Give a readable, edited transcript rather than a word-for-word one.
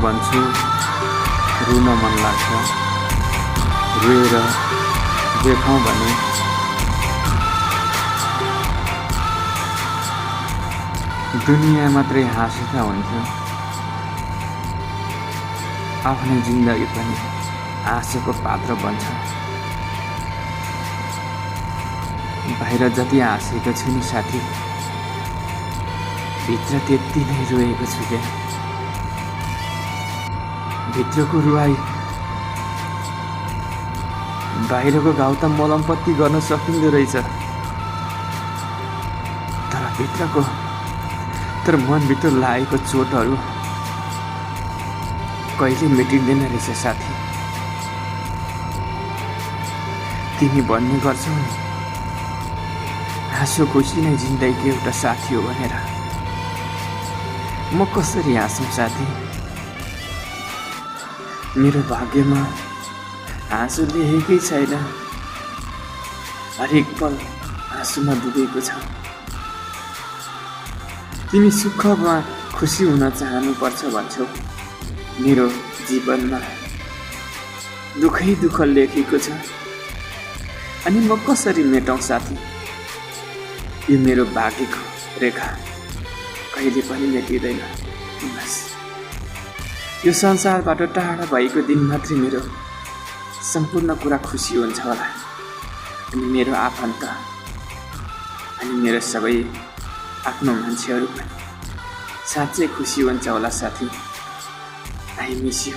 भन्छु रुन मन लाग्छ, रोएर देखाउँ भने दुनियाँ मात्रै हाँसेका हुन्थ्यो। आफ्नै जिन्दगी पनि हाँसोको पात्र बन्छ। बाहिर जति हाँसेको छु नि साथी, भित्र त्यति नै रोएको छु क्या। भित्रको रुवाई बाहिरको घाउ त मलमपट्टि गर्न सकिँदो रहेछ, तर मनभित्र लागेको चोटहरू कहिले मेटिँदैन रहेछ साथी। तिमी भन्ने गर्छौ नि हाँसो खुसी नै जिन्दगीको एउटा साथी हो भनेर। म कसरी हाँसौँ साथी? मेरो भाग्यमा हाँसो लेखेकै छैन। हरेक पल हाँसोमा डुबेको छ। तिमी सुखमा खुसी हुन चाहनुपर्छ भन्छौ। मेरो जीवनमा दुःखै दुःख लेखेको छ। अनि म कसरी मेटाउँ साथी? यो मेरो भाग्यको रेखा कहिले पनि मेटिँदैन। बस यो संसारबाट टाढा भएको दिन मात्रै मेरो सम्पूर्ण कुरा खुसी हुन्छ होला। अनि मेरो आफन्त अनि मेरो सबै आफ्नो मान्छेहरू पनि साँच्चै खुसी हुन्छ होला साथी। I miss you.